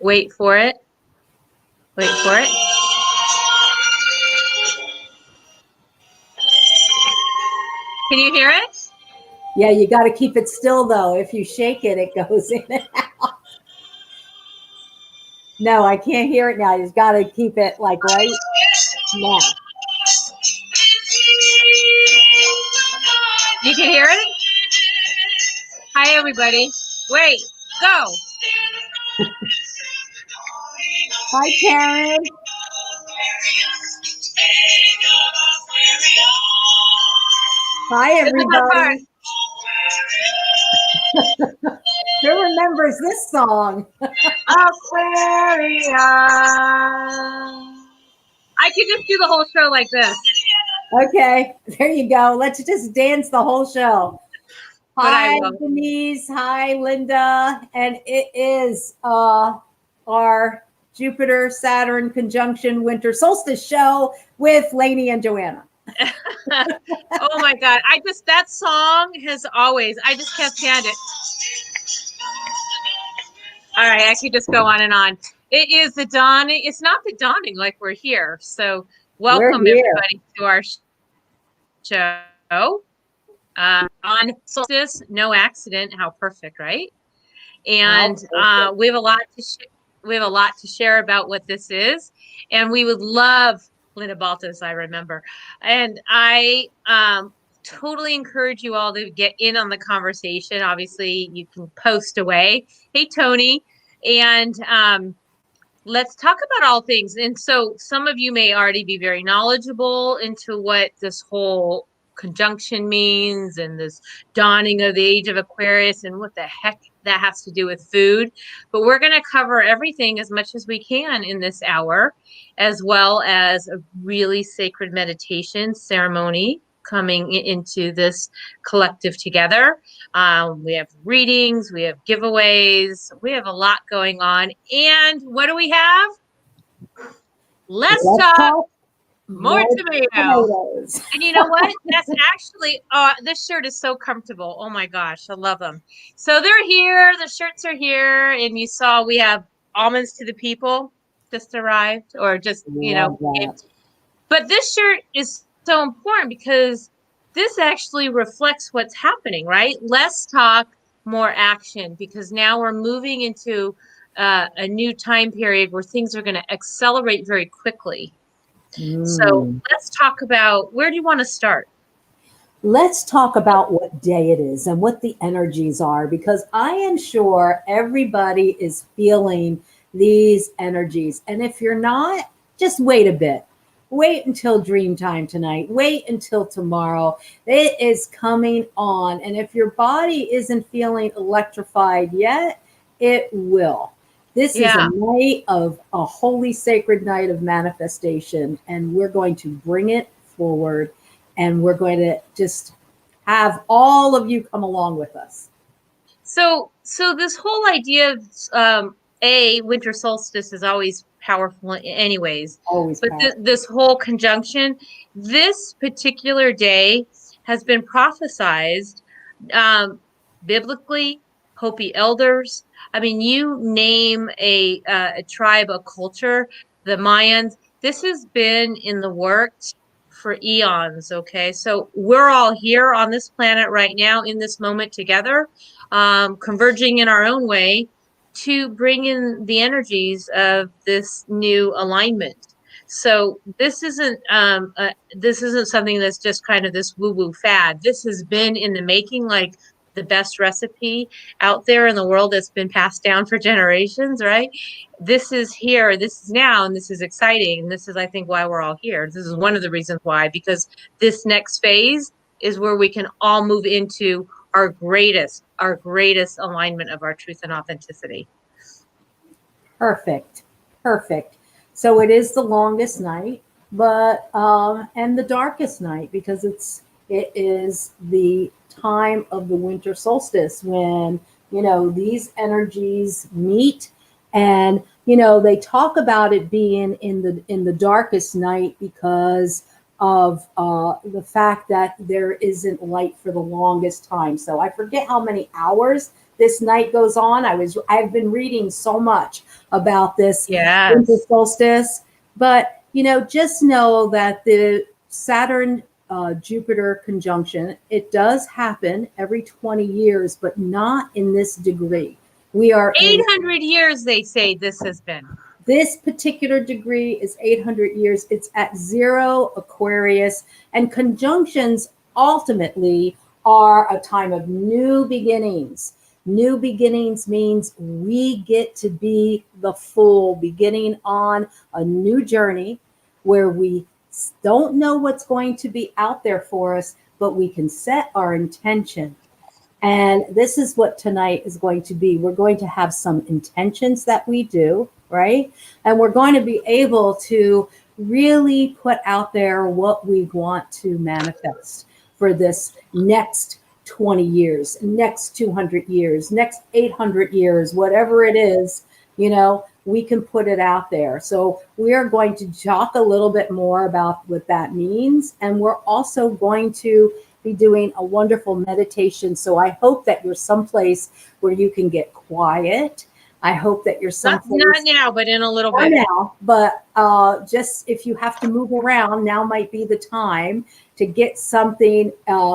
Wait for it. Wait for it. Can you hear it? Yeah, you got to keep it still, though. If you shake it, it goes in and out. No, I can't hear it now. You just got to keep it like right now. You can hear it? Hi, everybody. Wait, go. Hi, Karen. Hi, everybody. Who remembers this song? Aquarius. I could just do the whole show like this. Okay, there you go. Let's just dance the whole show. Hi, Denise. Hi, Linda. And it is our Jupiter-Saturn conjunction winter solstice show with Lainie and Joanna. Oh my God. That song has always, I just can't stand it. All right, I could just go on and on. It is the dawning. It's not the dawning like we're here. So welcome everybody to our show on Solstice. No accident. How perfect, right? And we have a lot to share about what this is, and we would love Linda Baltus. I remember, and I totally encourage you all to get in on the conversation. Obviously, you can post away. Hey, Tony, and let's talk about all things. And so some of you may already be very knowledgeable into what this whole conjunction means and this dawning of the age of Aquarius and what the heck that has to do with food. But we're going to cover everything as much as we can in this hour, as well as a really sacred meditation ceremony coming into this collective together. We have readings, we have giveaways, we have a lot going on. And what do we have? Let's talk more tomatoes. And you know what? That's actually, this shirt is so comfortable. Oh my gosh, I love them. So they're here, the shirts are here, and you saw we have almonds to the people just arrived, or just, you know. But this shirt is so important because this actually reflects what's happening, right? Less talk, more action, because now we're moving into a new time period where things are going to accelerate very quickly. So let's talk about, where do you want to start? Let's talk about what day it is and what the energies are, because I am sure everybody is feeling these energies. And if you're not, just wait a bit. Wait until dream time tonight. Wait until tomorrow. It is coming on. And if your body isn't feeling electrified yet, it will. This is a night of a holy sacred night of manifestation, and we're going to bring it forward, and we're going to just have all of you come along with us. So this whole idea of winter solstice is always powerful anyways. Always but this whole conjunction, this particular day has been prophesized biblically, Hopi elders. I mean, you name a tribe, a culture, the Mayans, this has been in the works for eons, okay? So we're all here on this planet right now in this moment together, converging in our own way to bring in the energies of this new alignment. So this isn't something that's just kind of this woo-woo fad. This has been in the making, like the best recipe out there in the world that's been passed down for generations, right? This is here, this is now, and this is exciting. And this is, I think, why we're all here. This is one of the reasons why, because this next phase is where we can all move into our greatest alignment of our truth and authenticity. Perfect. So it is the longest night, but and the darkest night, because it is the time of the winter solstice when, you know, these energies meet. And, you know, they talk about it being in the darkest night because of the fact that there isn't light for the longest time. So I forget how many hours this night goes on. I've been reading so much about this winter Yes. solstice, but just know that the Saturn Jupiter conjunction, it does happen every 20 years, but not in this degree. We are 800 years, they say this has been. This particular degree is 800 years. It's at 0 Aquarius, and conjunctions ultimately are a time of new beginnings. New beginnings means we get to be the full beginning on a new journey where we don't know what's going to be out there for us, but we can set our intention. And this is what tonight is going to be. We're going to have some intentions that we do, right? And we're going to be able to really put out there what we want to manifest for this next 20 years, next 200 years, next 800 years, whatever it is, we can put it out there. So we are going to talk a little bit more about what that means. And we're also going to be doing a wonderful meditation. So I hope that you're someplace where you can get quiet. I hope that you're someplace. Not now, but in a little bit. Not now, but just if you have to move around, now might be the time to get something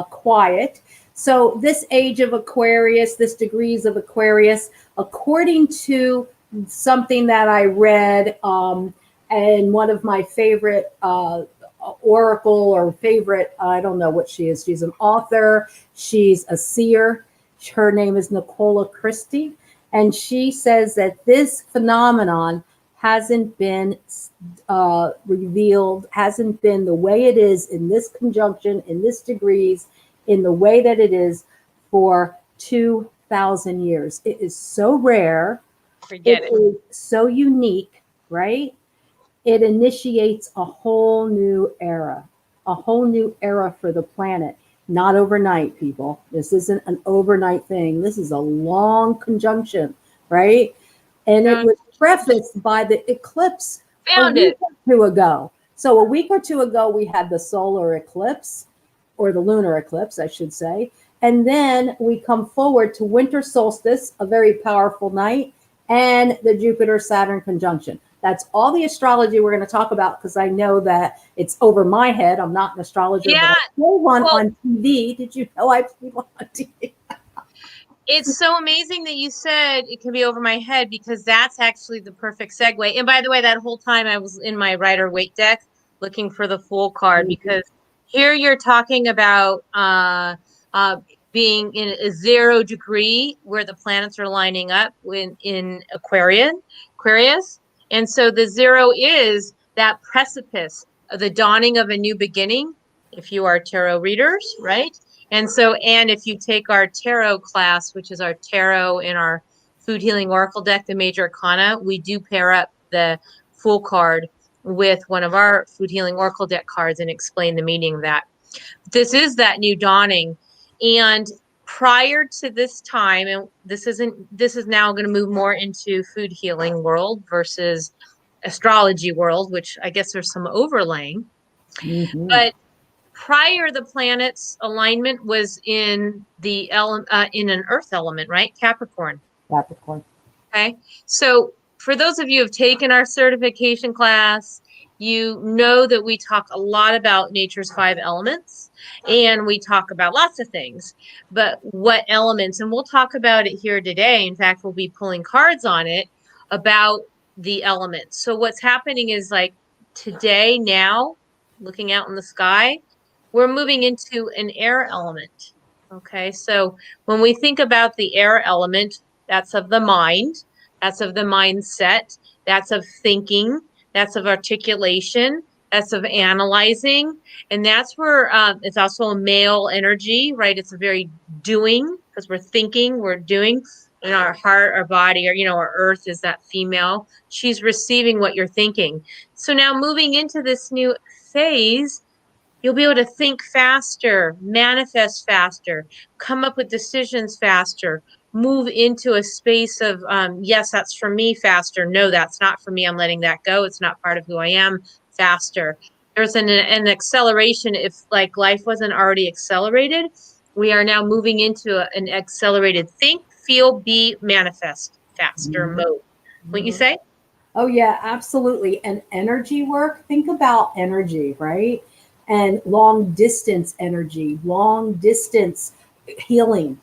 quiet. So this age of Aquarius, this degrees of Aquarius, according to something that I read and one of my favorite oracle or favorite, I don't know what she is. She's an author. She's a seer. Her name is Nicola Christie. And she says that this phenomenon hasn't been revealed, hasn't been the way it is in this conjunction, in this degrees, in the way that it is for 2,000 years. It is so rare. Forget it. It is so unique, right? It initiates a whole new era for the planet. Not overnight, people. This isn't an overnight thing. This is a long conjunction, right? And it was prefaced by the eclipse a week or two ago. So a week or two ago, we had the solar eclipse, or the lunar eclipse, I should say. And then we come forward to winter solstice, a very powerful night, and the Jupiter-Saturn conjunction. That's all the astrology we're going to talk about, because I know that it's over my head. I'm not an astrologer, but I play one on TV. Did you know I play one on TV? It's so amazing that you said it can be over my head, because that's actually the perfect segue. And by the way, that whole time I was in my Rider-Waite deck looking for the Fool card, because here you're talking about being in a 0 degree where the planets are lining up in Aquarius. And so the 0 is that precipice of the dawning of a new beginning, if you are tarot readers, right? And so, and if you take our tarot class, which is our tarot in our Food Healing Oracle deck, the Major Arcana, we do pair up the Fool card with one of our Food Healing Oracle deck cards and explain the meaning of that. This is that new dawning. And prior to this time, and this is now going to move more into food healing world versus astrology world, which I guess there's some overlaying. But prior, the planet's alignment was in the in an earth element, right? Capricorn. Okay. So for those of you who have taken our certification class, you know that we talk a lot about nature's 5 elements, and we talk about lots of things, but what elements, and we'll talk about it here today. In fact, we'll be pulling cards on it about the elements. So what's happening is, like today, now, looking out in the sky, we're moving into an air element. Okay. So when we think about the air element, that's of the mind, that's of the mindset, that's of thinking, that's of articulation, that's of analyzing. And that's where it's also a male energy, right? It's a very doing, because we're thinking, we're doing. In our heart, our body, or, our earth is that female. She's receiving what you're thinking. So now moving into this new phase, you'll be able to think faster, manifest faster, come up with decisions faster, move into a space of, yes, that's for me, faster. No, that's not for me. I'm letting that go. It's not part of who I am, faster. There's an acceleration. If like life wasn't already accelerated, we are now moving into an accelerated think, feel, be, manifest faster mode. Wouldn't you say? Oh, yeah, absolutely. And energy work, think about energy, right? And long distance energy, long distance healing.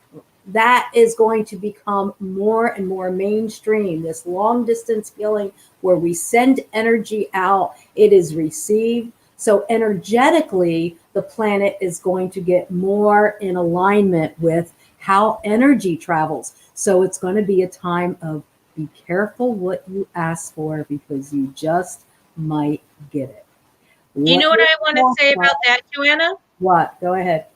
That is going to become more and more mainstream. This long distance healing where we send energy out, it is received. So, energetically, the planet is going to get more in alignment with how energy travels. So, it's going to be a time of be careful what you ask for because you just might get it. You know what I want to say about that, Joanna? What? Go ahead.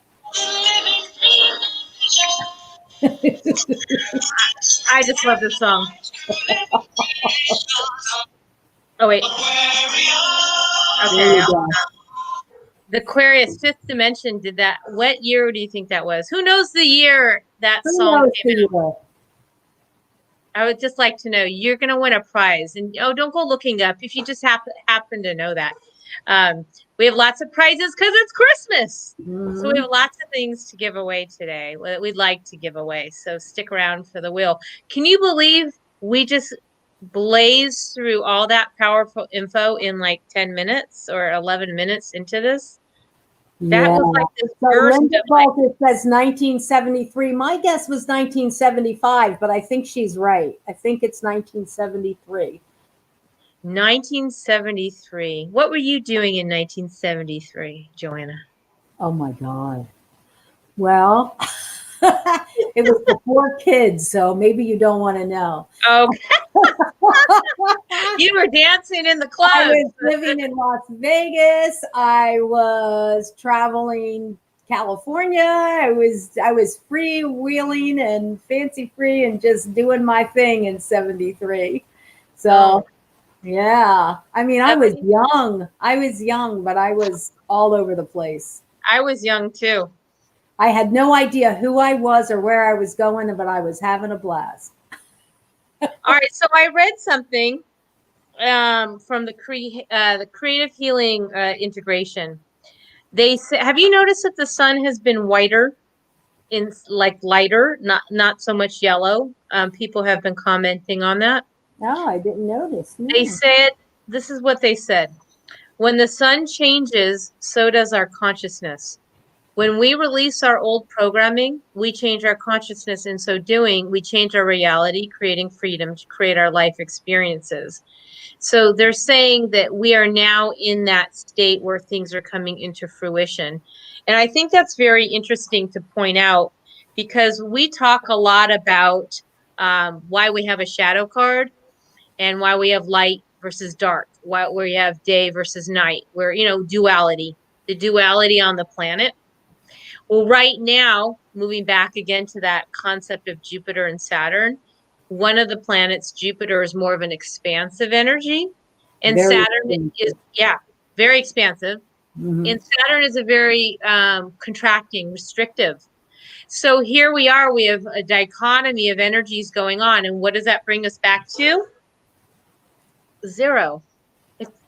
I just love this song. Oh, wait. Okay. The Aquarius Fifth Dimension did that. What year do you think that was? Who knows the year that song came out? I would just like to know. You're going to win a prize. And don't go looking up if you just happen to know that. We have lots of prizes because it's Christmas. So we have lots of things to give away today that we'd like to give away. So stick around for the wheel. Can you believe we just blazed through all that powerful info in like 10 minutes or 11 minutes into this? That was like this burst Linda of like, says 1973. My guess was 1975, but I think she's right. I think it's 1973. 1973. What were you doing in 1973, Joanna? Oh my God. Well, it was before kids, so maybe you don't want to know. Okay. You were dancing in the club. I was living in Las Vegas. I was traveling California. I was freewheeling and fancy free and just doing my thing in 73. So yeah. I mean, I was young, but I was all over the place. I was young too. I had no idea who I was or where I was going, but I was having a blast. All right. So I read something from the creative healing integration. They say, have you noticed that the sun has been whiter, in like lighter, not so much yellow? People have been commenting on that. Oh, I didn't notice. No. They said, this is what they said. When the sun changes, so does our consciousness. When we release our old programming, we change our consciousness. In so doing, we change our reality, creating freedom to create our life experiences. So they're saying that we are now in that state where things are coming into fruition. And I think that's very interesting to point out because we talk a lot about why we have a shadow card and why we have light versus dark, why we have day versus night, where, duality, the duality on the planet. Well, right now, moving back again to that concept of Jupiter and Saturn, one of the planets, Jupiter, is more of an expansive energy. And very Saturn is, very expansive. Mm-hmm. And Saturn is a very contracting, restrictive. So here we are, we have a dichotomy of energies going on. And what does that bring us back to? Zero.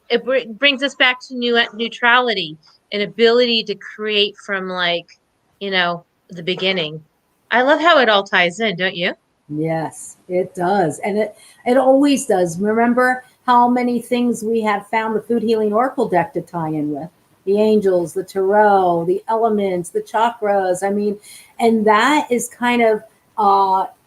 It brings us back to neutrality, an ability to create from the beginning. I love how it all ties in, don't you? Yes, it does. And it always does. Remember how many things we have found the Food Healing Oracle deck to tie in with? The angels, the tarot, the elements, the chakras. I mean, and that is kind of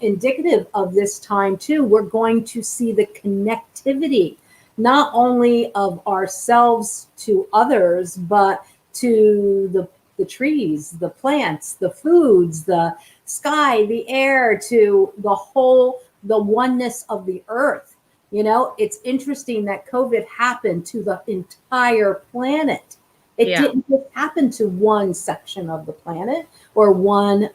indicative of this time too. We're going to see the connectivity, not only of ourselves to others, but to the trees, the plants, the foods, the sky, the air, to the oneness of the earth. It's interesting that COVID happened to the entire planet. It didn't just happen to one section of the planet or one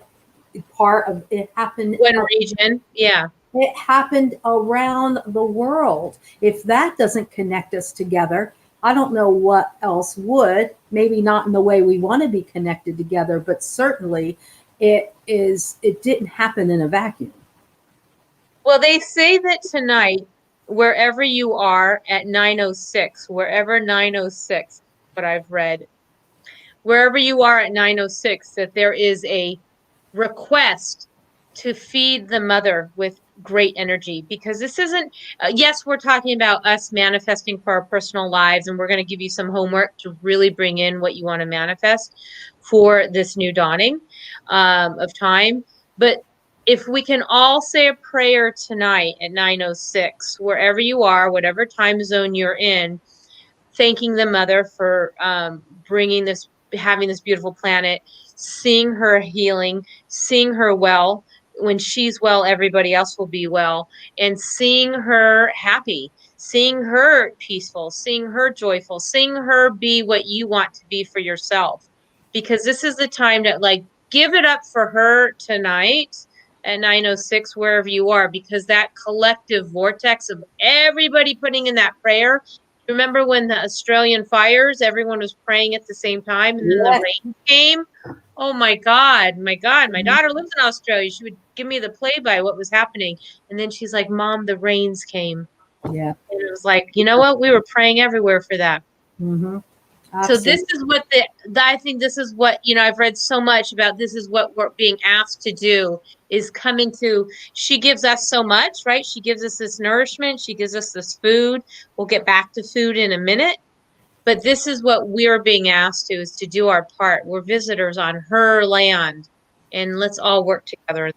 part of it. Happened one region. Yeah. It happened around the world. If that doesn't connect us together, I don't know what else would. Maybe not in the way we want to be connected together, but certainly it didn't happen in a vacuum. Well, they say that tonight, wherever you are at 9:06, wherever 9:06, what I've read, wherever you are at 9:06, that there is a request to feed the mother with great energy, because this isn't, yes, we're talking about us manifesting for our personal lives, and we're going to give you some homework to really bring in what you want to manifest for this new dawning of time. But if we can all say a prayer tonight at 9:06, wherever you are, whatever time zone you're in, thanking the mother for bringing this, having this beautiful planet, seeing her healing, seeing her well. When she's well, everybody else will be well, and seeing her happy, seeing her peaceful, seeing her joyful, seeing her be what you want to be for yourself. Because this is the time to like give it up for her tonight at 9:06, wherever you are, because that collective vortex of everybody putting in that prayer. Remember when the Australian fires, everyone was praying at the same time, and then the Yes. rain came? Oh my God, my God. My daughter lives in Australia. She would give me the play by what was happening. And then she's like, Mom, the rains came. Yeah. And it was like, you know what? We were praying everywhere for that. Mm-hmm. So this Absolutely. is what I think this is what, I've read so much about, this is what we're being asked to do, is coming to, she gives us so much, right? She gives us this nourishment. She gives us this food. We'll get back to food in a minute. But this is what we're being asked to, is to do our part. We're visitors on her land, and let's all work together.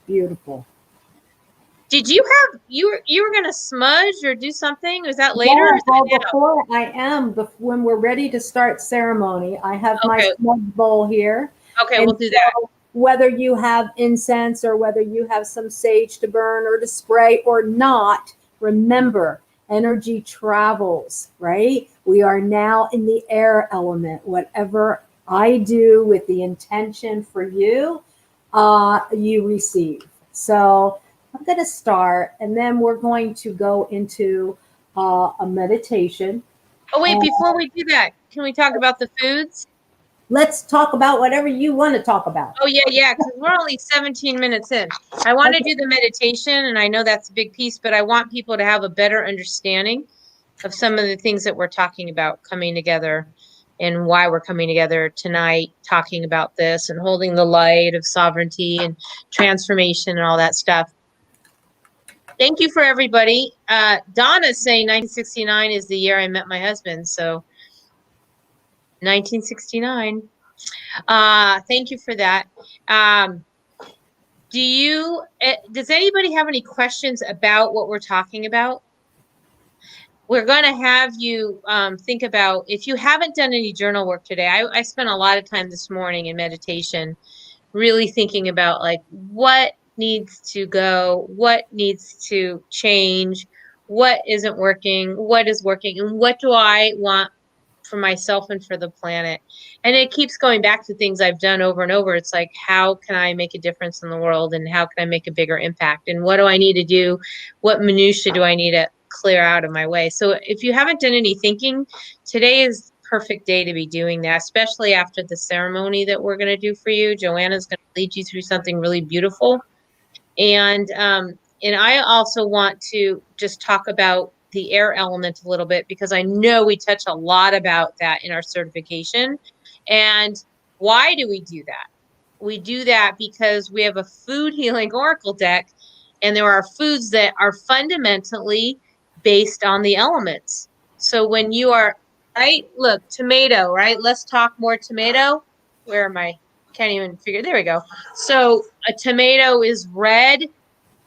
Beautiful. Did you have, you were going to smudge or do something? Was that later? Yeah, Or is well, that before I am, when we're ready to start ceremony, I have now? my Okay. smudge bowl here. Okay, And we'll do that. so whether you have incense or whether you have some sage to burn or to spray or not, remember, energy travels, right? We are now in the air element. Whatever I do with the intention for you, you receive. So I'm going to start, and then we're going to go into a meditation. Oh, wait, And before we do that, can we talk about the foods? let's talk about whatever you want to talk about. Oh, yeah, because we're only 17 minutes in. I want to Okay. do the meditation, and I know that's a big piece, but I want people to have a better understanding of some of the things that we're talking about coming together, and why we're coming together tonight, talking about this and holding the light of sovereignty and transformation and all that stuff. Thank you for everybody. Donna's saying 1969 is the year I met my husband. So 1969. Thank you for that. Does anybody have any questions about what we're talking about? We're going to have you think about, if you haven't done any journal work today, I spent a lot of time this morning in meditation, really thinking about like what needs to go, what needs to change, what isn't working, what is working, and what do I want for myself and for the planet. And it keeps going back to things I've done over and over. It's like, how can I make a difference in the world, and how can I make a bigger impact, and what do I need to do? What minutia do I need to clear out of my way? So if you haven't done any thinking, today is perfect day to be doing that, especially after the ceremony that we're going to do for you. Joanna's going to lead you through something really beautiful. And I also want to just talk about the air element a little bit, because I know we touch a lot about that in our certification. And why do we do that? We do that because we have a food healing oracle deck, and there are foods that are fundamentally based on the elements. So when you are, right, look, tomato, right? Let's talk more tomato. Where am I? Can't even figure. There we go. So a tomato is red.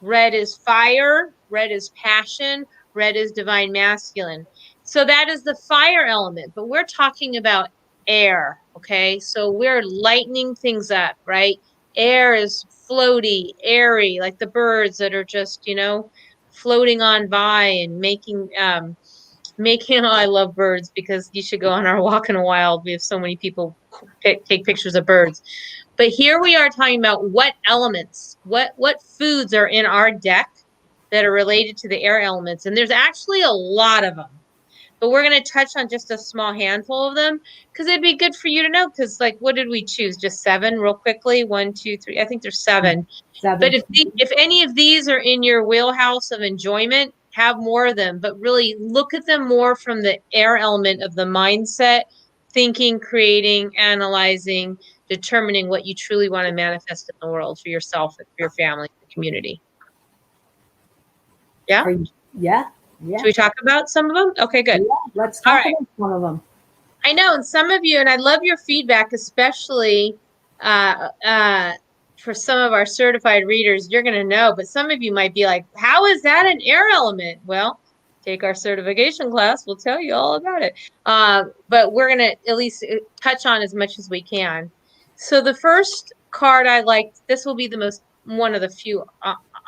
Red is fire, red is passion, red is divine masculine. So that is the fire element, but we're talking about air, okay? So we're lightening things up, right? Air is floaty, airy, like the birds that are just, floating on by and making, oh, I love birds, because you should go on our walk in the wild. We have so many people take pictures of birds. But here we are talking about what elements, what foods are in our deck that are related to the air elements. And there's actually a lot of them. But we're going to touch on just a small handful of them, because it'd be good for you to know. Because, like, what did we choose? Just 7 real quickly? 1, 2, 3. I think there's 7. 7. But if any of these are in your wheelhouse of enjoyment, have more of them. But really look at them more from the air element of the mindset, thinking, creating, analyzing, determining what you truly want to manifest in the world for yourself and for your family and community. Yeah? Yeah. Should we talk about some of them? Okay, good. Yeah, let's talk about some of them. I know, and some of you, and I love your feedback, especially for some of our certified readers, you're going to know, but some of you might be like, how is that an air element? Well, take our certification class. We'll tell you all about it. But we're going to at least touch on as much as we can. So the first card I liked, this will be one of the few,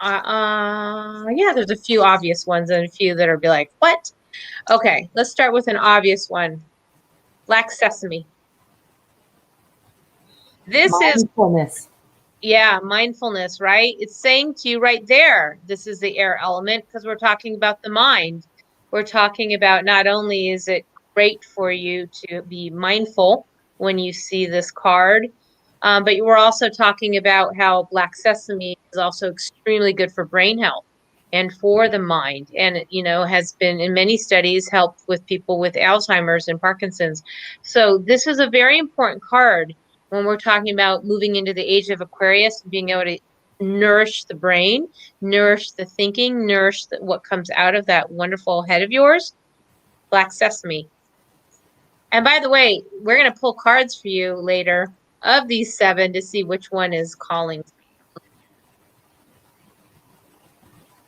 there's a few obvious ones and a few that are be like, what? Okay, let's start with an obvious one. Black sesame. This mindfulness. Mindfulness, right? It's saying to you right there, this is the air element because we're talking about the mind. We're talking about not only is it great for you to be mindful when you see this card, but we're also talking about how black sesame is also extremely good for brain health and for the mind, and has been in many studies helped with people with Alzheimer's and Parkinson's. So this is a very important card when we're talking about moving into the age of Aquarius, being able to nourish the brain, nourish the thinking, nourish what comes out of that wonderful head of yours. Black sesame. And by the way, we're going to pull cards for you later of these 7 to see which one is calling.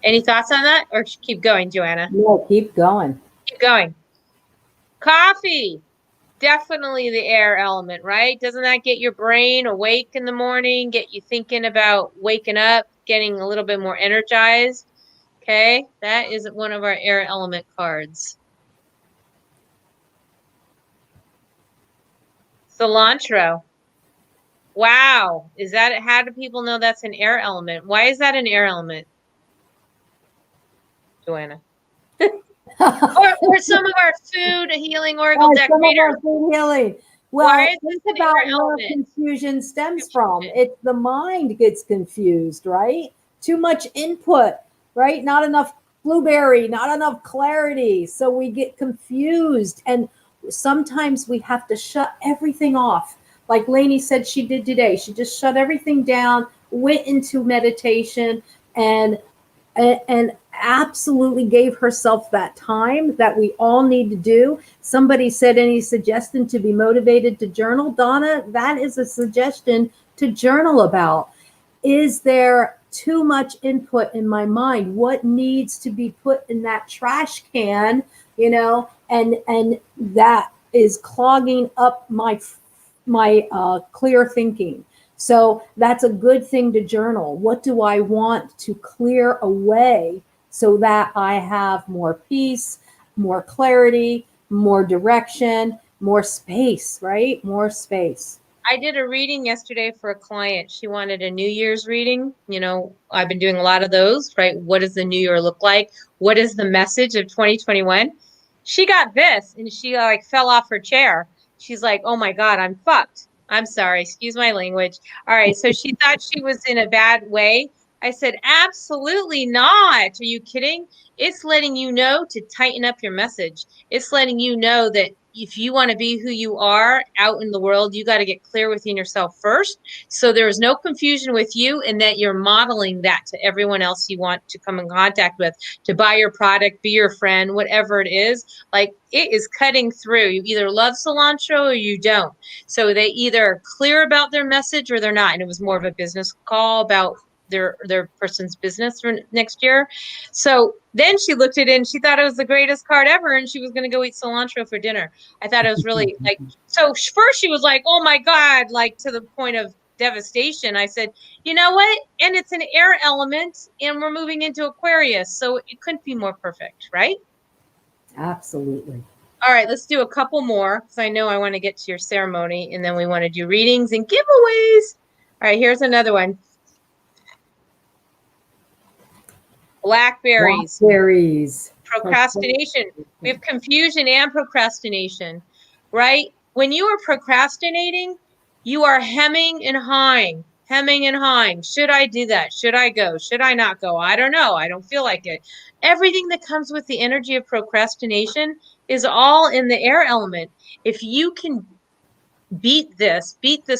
Any thoughts on that, or keep going, Joanna? No, keep going. Keep going. Coffee. Definitely the air element, right? Doesn't that get your brain awake in the morning, get you thinking about waking up, getting a little bit more energized? Okay, that is one of our air element cards. Cilantro. Wow. How do people know that's an air element? Why is that an air element, Joanna? or some of our food healing oracle decorators. Food healing. Well, think about where confusion stems from. It's the mind gets confused, right? Too much input, right? Not enough blueberry, not enough clarity. So we get confused. And sometimes we have to shut everything off. Like Lainie said she did today. She just shut everything down, went into meditation, and absolutely gave herself that time that we all need to do. Somebody said, any suggestion to be motivated to journal? Donna, that is a suggestion to journal about. Is there too much input in my mind? What needs to be put in that trash can, and that is clogging up my clear thinking. So that's a good thing to journal. What do I want to clear away so that I have more peace, more clarity, more direction, more space, right? More space. I did a reading yesterday for a client. She wanted a New Year's reading. I've been doing a lot of those, right? What does the New Year look like? What is the message of 2021? She got this and she fell off her chair. She's like, oh my God, I'm fucked. I'm sorry, excuse my language. All right, so she thought she was in a bad way. I said, absolutely not. Are you kidding? It's letting you know to tighten up your message. It's letting you know that if you want to be who you are out in the world, you got to get clear within yourself first. So there is no confusion with you, and that you're modeling that to everyone else you want to come in contact with, to buy your product, be your friend, whatever it is. Like, it is cutting through. You either love cilantro or you don't. So they either clear about their message or they're not. And it was more of a business call about their person's business for next year. So then she looked at it and she thought it was the greatest card ever, and she was going to go eat cilantro for dinner. I thought it was really so first she was like, oh my God, to the point of devastation. I said, you know what? And it's an air element and we're moving into Aquarius. So it couldn't be more perfect, right? Absolutely. All right, let's do a couple more because I know I want to get to your ceremony, and then we want to do readings and giveaways. All right, here's another one. Blackberries. Procrastination. We have confusion and procrastination, right? When you are procrastinating, you are hemming and hawing. Should I do that? Should I go? Should I not go? I don't know. I don't feel like it. Everything that comes with the energy of procrastination is all in the air element. If you can beat this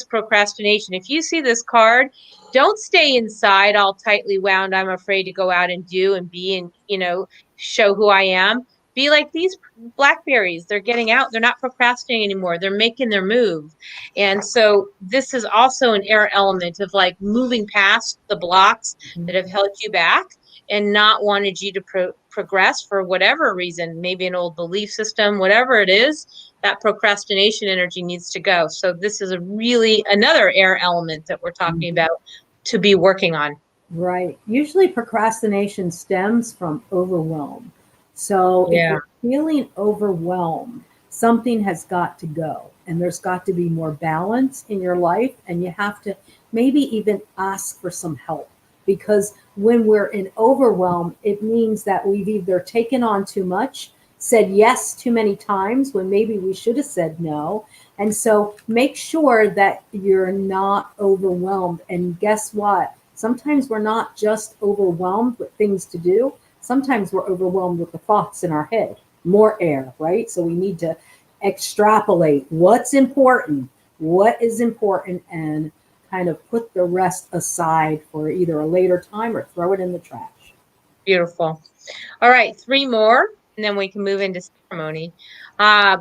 procrastination. If you see this card, don't stay inside all tightly wound. I'm afraid to go out and do and be and, show who I am. Be like these blackberries. They're getting out. They're not procrastinating anymore. They're making their move. And so this is also an air element of like moving past the blocks that have held you back and not wanted you to progress for whatever reason, maybe an old belief system, whatever it is, that procrastination energy needs to go. So this is another air element that we're talking about to be working on. Right. Usually procrastination stems from overwhelm. So if you're feeling overwhelmed, something has got to go, and there's got to be more balance in your life, and you have to maybe even ask for some help, because when we're in overwhelm, it means that we've either taken on too much, said yes too many times when maybe we should have said no. And so make sure that you're not overwhelmed. And guess what? Sometimes we're not just overwhelmed with things to do. Sometimes we're overwhelmed with the thoughts in our head. More air, right? So we need to extrapolate what's important, what is important, and kind of put the rest aside for either a later time or throw it in the trash. Beautiful. All right, 3 more, and then we can move into ceremony.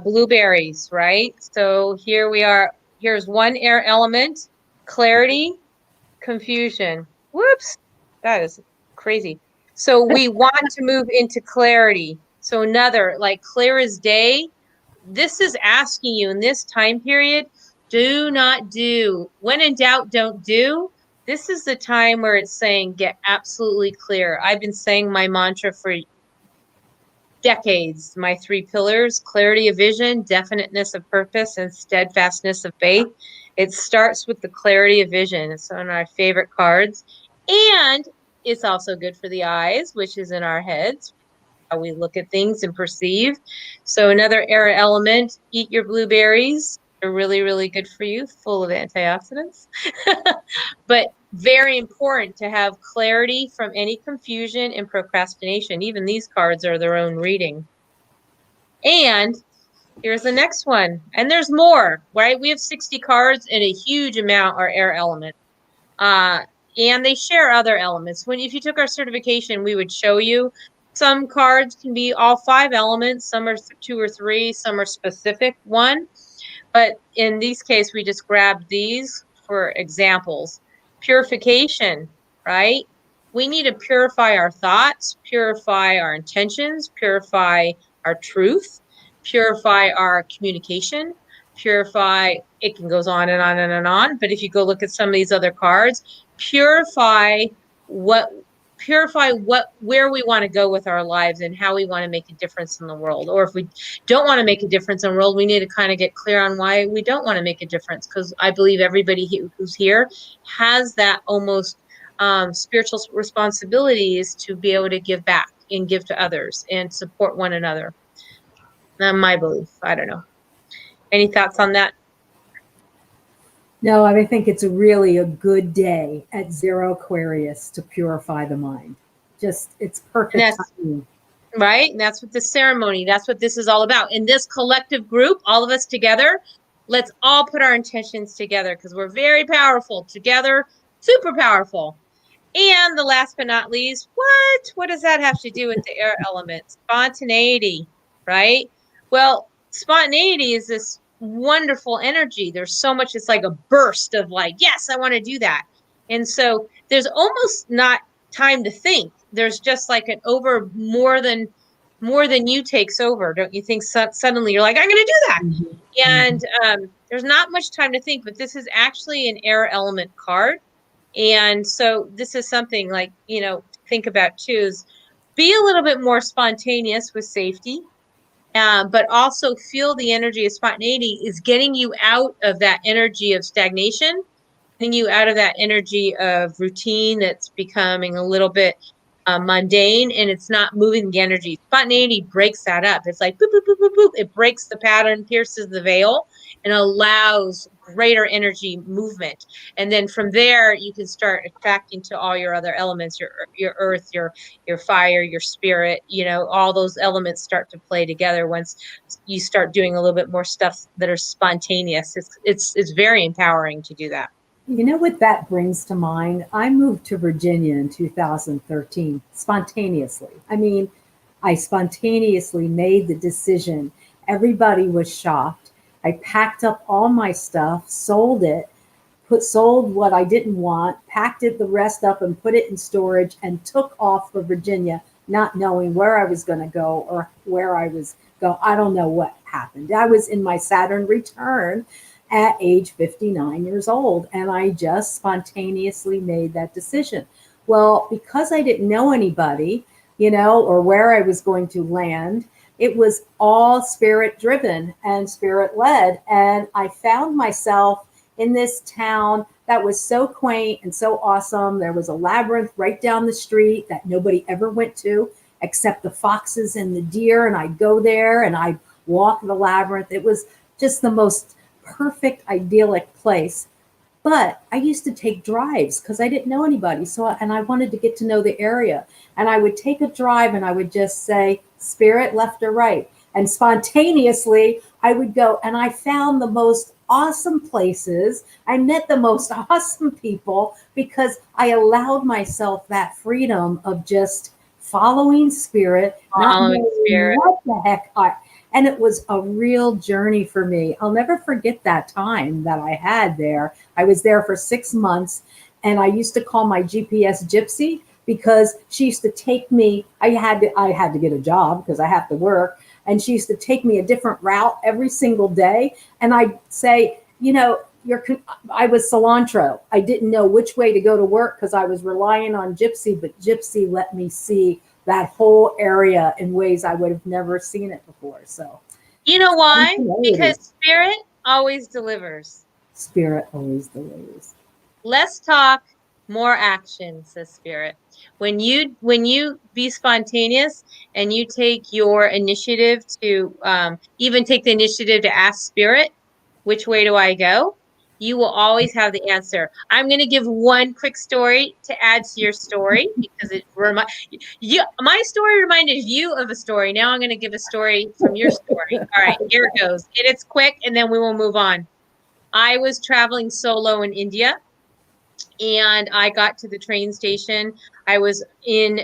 Blueberries, right? So here we are. Here's one air element: clarity, confusion. Whoops, that is crazy. So we want to move into clarity. So another, like clear as day. This is asking you in this time period, do not do. When in doubt, don't do. This is the time where it's saying get absolutely clear. I've been saying my mantra for decades. My 3 pillars: clarity of vision, definiteness of purpose, and steadfastness of faith. It starts with the clarity of vision. It's one of my favorite cards. And it's also good for the eyes, which is in our heads, how we look at things and perceive. So another air element: eat your blueberries. They're really, really good for you, full of antioxidants. But very important to have clarity from any confusion and procrastination. Even these cards are their own reading. And here's the next one. And there's more, right? We have 60 cards, and a huge amount are air elements. And they share other elements. If you took our certification, we would show you some cards can be all 5 elements. Some are 2 or 3. Some are specific 1. But in this case, we just grabbed these for examples. Purification, right? We need to purify our thoughts, purify our intentions, purify our truth, purify our communication, purify, it can goes on and on and on. But if you go look at some of these other cards, purify where we want to go with our lives and how we want to make a difference in the world. Or if we don't want to make a difference in the world, we need to kind of get clear on why we don't want to make a difference. Because I believe everybody who's here has that almost spiritual responsibilities to be able to give back and give to others and support one another. That's my belief. I don't know. Any thoughts on that? No, I think it's really a good day at 0 Aquarius to purify the mind. It's perfect timing. Right? And that's what the ceremony, that's what this is all about. In this collective group, all of us together, let's all put our intentions together, because we're very powerful together, super powerful. And the last but not least, what does that have to do with the air element? Spontaneity, right? Well, spontaneity is this wonderful energy. There's so much, it's like a burst of like, yes, I want to do that. And so there's almost not time to think. There's just like an more than you takes over. Don't you think? Suddenly you're like, I'm going to do that. Mm-hmm. And there's not much time to think, but this is actually an air element card. And so this is something like, think about too, is be a little bit more spontaneous with safety, but also feel the energy of spontaneity is getting you out of that energy of stagnation, getting you out of that energy of routine that's becoming a little bit mundane, and it's not moving the energy. Spontaneity breaks that up. It's like boop, boop, boop, boop, boop. It breaks the pattern, pierces the veil, and allows greater energy movement. And then from there, you can start attracting to all your other elements, your earth, your fire, your spirit, all those elements start to play together once you start doing a little bit more stuff that are spontaneous. It's very empowering to do that. You know what that brings to mind? I moved to Virginia in 2013 spontaneously. I mean, I spontaneously made the decision. Everybody was shocked. I packed up all my stuff, sold it, sold what I didn't want, packed it the rest up and put it in storage, and took off for Virginia, not knowing where I was going to go or where I was going. I don't know what happened. I was in my Saturn return at age 59 years old, and I just spontaneously made that decision. Well, because I didn't know anybody, or where I was going to land, it was all spirit driven and spirit led. And I found myself in this town that was so quaint and so awesome. There was a labyrinth right down the street that nobody ever went to except the foxes and the deer. And I'd go there and I'd walk the labyrinth. It was just the most perfect, idyllic place. But I used to take drives because I didn't know anybody. And I wanted to get to know the area. And I would take a drive and I would just say, spirit, left or right. And spontaneously, I would go, and I found the most awesome places. I met the most awesome people because I allowed myself that freedom of just following spirit, not knowing what the heck and it was a real journey for me. I'll never forget that time that I had there. I was there for 6 months, and I used to call my GPS Gypsy because she used to take me. I had to get a job because I have to work, and she used to take me a different route every single day. And I'd say, I was cilantro. I didn't know which way to go to work because I was relying on Gypsy, but Gypsy let me see that whole area in ways I would have never seen it before. So, you know why? Because spirit always delivers. Spirit always delivers. Less talk, more action, says spirit. When you be spontaneous and you take your initiative to even take the initiative to ask spirit, which way do I go? You will always have the answer. I'm going to give one quick story to add to your story because my story reminded you of a story. Now I'm going to give a story from your story. All right, here it goes. It's quick, and then we will move on. I was traveling solo in India, and I got to the train station. I was in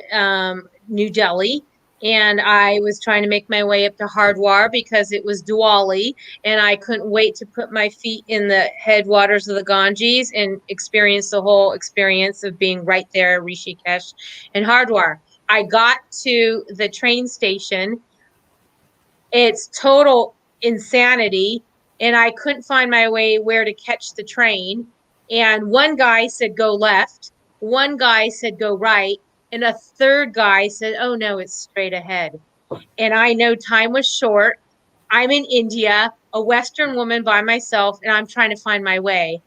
New Delhi, and I was trying to make my way up to Hardwar because it was Diwali, and I couldn't wait to put my feet in the headwaters of the Ganges and experience the whole experience of being right there, Rishikesh and Hardwar. I got to the train station. It's total insanity, and I couldn't find my way where to catch the train. And one guy said, go left. One guy said, go right. And a third guy said, oh, no, it's straight ahead. And I know time was short. I'm in India, a Western woman by myself, and I'm trying to find my way.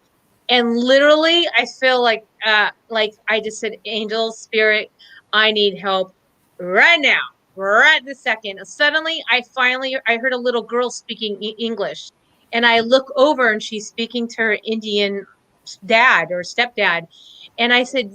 And literally, I feel like I just said, angel, spirit, I need help right now, right this second. Suddenly, I heard a little girl speaking English. And I look over and she's speaking to her Indian dad or stepdad. And I said,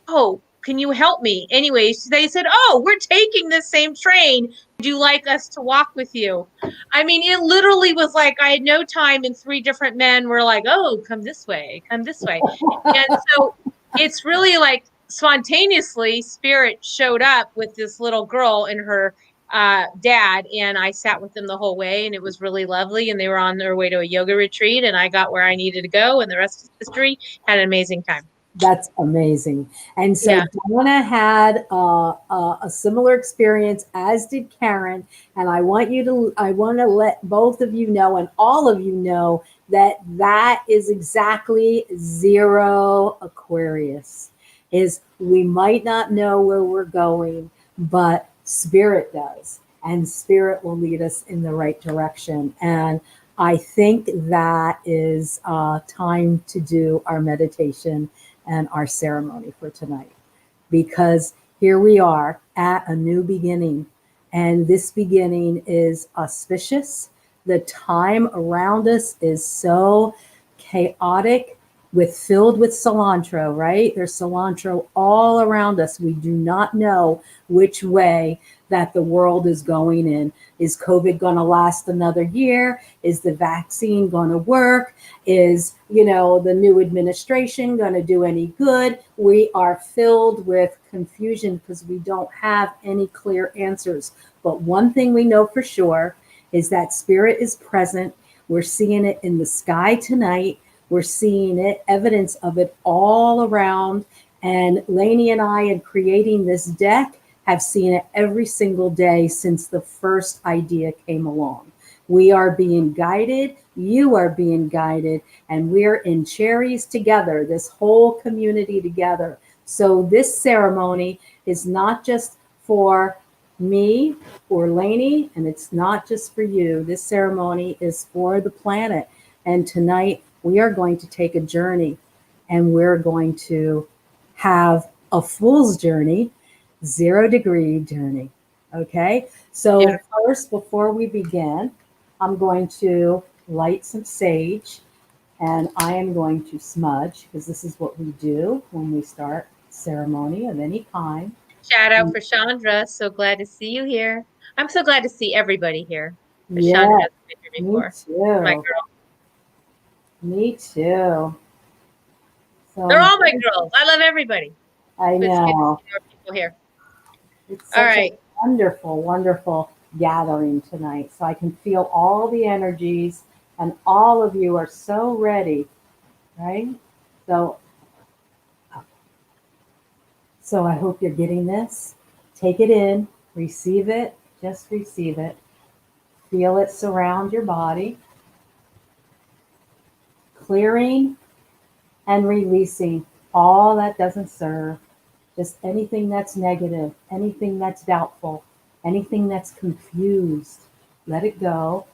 oh, can you help me? Anyways, they said, oh, we're taking the same train. Would you like us to walk with you? I mean, it literally was like I had no time, and 3 different men were like, oh, come this way, come this way. And so it's really like spontaneously spirit showed up with this little girl and her dad, and I sat with them the whole way, and it was really lovely. And they were on their way to a yoga retreat, and I got where I needed to go, and the rest is history. Had an amazing time. That's amazing. And so Donna had a similar experience, as did Karen. And I want to let both of you know, and all of you know, that is exactly 0 Aquarius. Is we might not know where we're going, but spirit does, and spirit will lead us in the right direction. And I think that is time to do our meditation and our ceremony for tonight, because Here we are at a new beginning, and this beginning is auspicious. The time around us is so chaotic, filled with cilantro, right? There's cilantro all around us. We do not know which way that the world is going in. Is COVID going to last another year? Is the vaccine going to work? Is, the new administration going to do any good? We are filled with confusion because we don't have any clear answers. But one thing we know for sure is that spirit is present. We're seeing it in the sky tonight. We're seeing it, evidence of it all around. And Lainie and I, in creating this deck, have seen it every single day since the first idea came along. We are being guided. You are being guided. And we're in cherries together, this whole community together. So this ceremony is not just for me or Lainie, and it's not just for you. This ceremony is for the planet. And tonight we are going to take a journey, and we're going to have a fool's journey, 0-degree journey. Okay. So first, before we begin, I'm going to light some sage, and I am going to smudge, because this is what we do when we start ceremony of any kind. Shout out for Chandra. So glad to see you here. I'm so glad to see everybody here. Yeah, Chandra hasn't been here me before. too. My girl. Me too. So They're all my girls. I love everybody. I It's good to see know. more people here. It's All such right. a wonderful, wonderful gathering tonight. So I can feel all the energies, and all of you are so ready, right? So I hope you're getting this. Take it in, receive it, just receive it. Feel it surround your body, clearing and releasing all that doesn't serve, just anything that's negative, anything that's doubtful, anything that's confused. Let it go.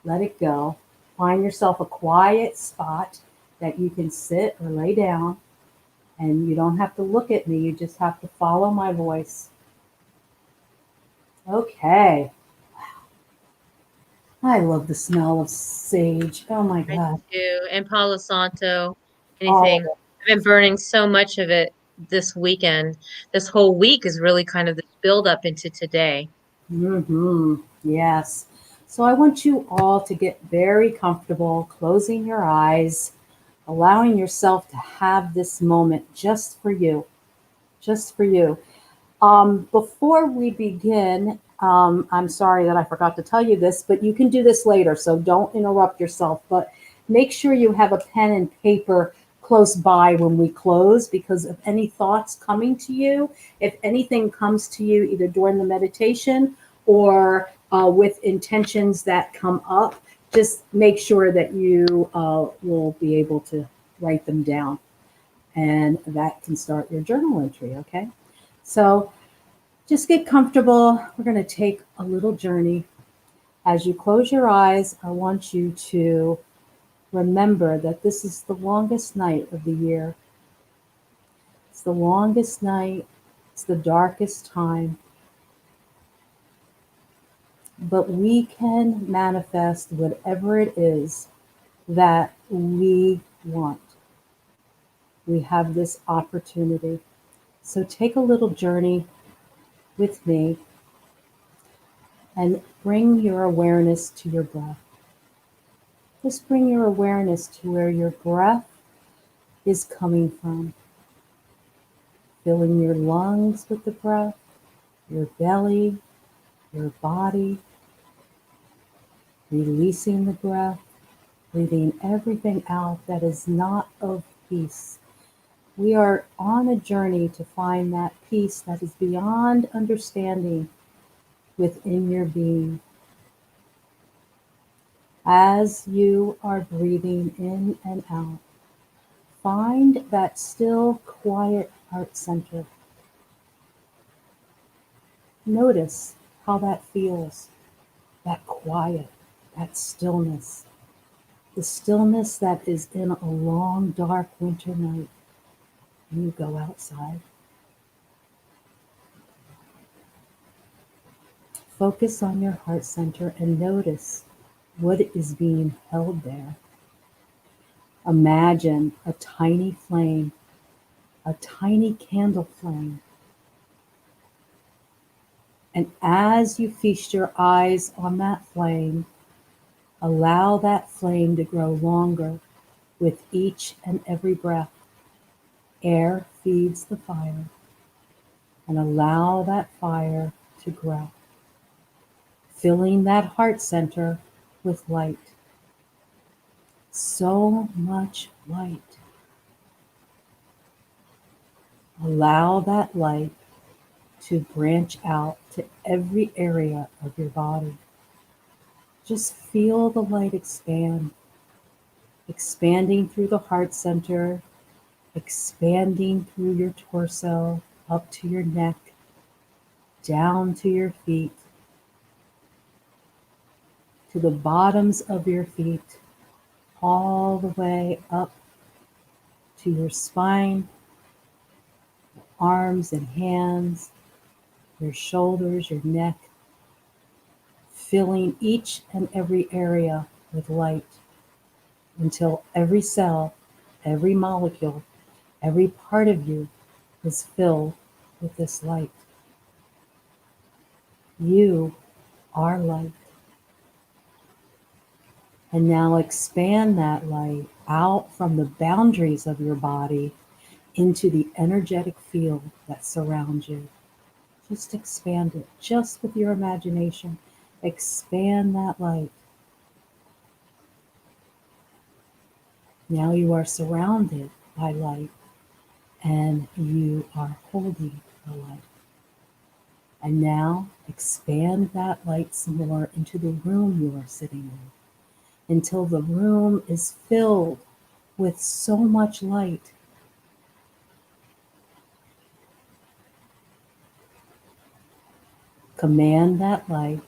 Let it go. Find yourself a quiet spot that you can sit or lay down, and you don't have to look at me. You just have to follow my voice. Okay. I love the smell of sage. Oh my I God. do. And Palo Santo, All anything. of it. I've been burning so much of it this weekend. This whole week is really kind of this build up into today. Yes. So I want you all to get very comfortable, closing your eyes, allowing yourself to have this moment just for you, just for you. Before we begin, I'm sorry that I forgot to tell you this, but you can do this later, so don't interrupt yourself. But make sure you have a pen and paper close by when we close, because of any thoughts coming to you, if anything comes to you either during the meditation or with intentions that come up, just make sure that you will be able to write them down, and that can start your journal entry. Okay. So just get comfortable. We're going to take a little journey. As you close your eyes, I want you to remember that this is the longest night of the year. It's the longest night. It's the darkest time. But we can manifest whatever it is that we want. We have this opportunity. So take a little journey with me and bring your awareness to your breath. Just bring your awareness to where your breath is coming from. Filling your lungs with the breath, your belly, your body. Releasing the breath, breathing everything out that is not of peace. We are on a journey to find that peace that is beyond understanding within your being. As you are breathing in and out, find that still, quiet heart center. Notice how that feels, that quiet, that stillness. The stillness that is in a long, dark winter night when you go outside. Focus on your heart center and notice what is being held there. Imagine a tiny flame, a tiny candle flame. And as you feast your eyes on that flame, allow that flame to grow longer with each and every breath. Air feeds the fire, and allow that fire to grow, filling that heart center with light. So much light. Allow that light to branch out to every area of your body. Just feel the light expand, expanding through the heart center, expanding through your torso, up to your neck, down to your feet, to the bottoms of your feet, all the way up to your spine, arms and hands, your shoulders, your neck, filling each and every area with light until every cell, every molecule, every part of you is filled with this light. You are light. And now expand that light out from the boundaries of your body into the energetic field that surrounds you. Just expand it, just with your imagination. Expand that light. Now you are surrounded by light and you are holding the light. And now expand that light some more into the room you are sitting in until the room is filled with so much light. Command that light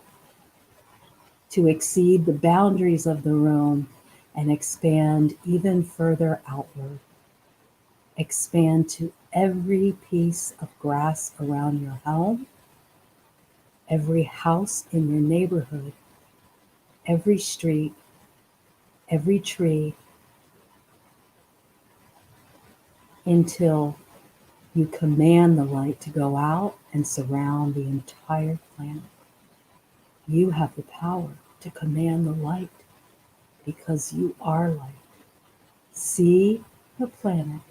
to exceed the boundaries of the room and expand even further outward. Expand to every piece of grass around your home, every house in your neighborhood, every street, every tree, until you command the light to go out and surround the entire planet. You have the power to command the light because you are light. See the planet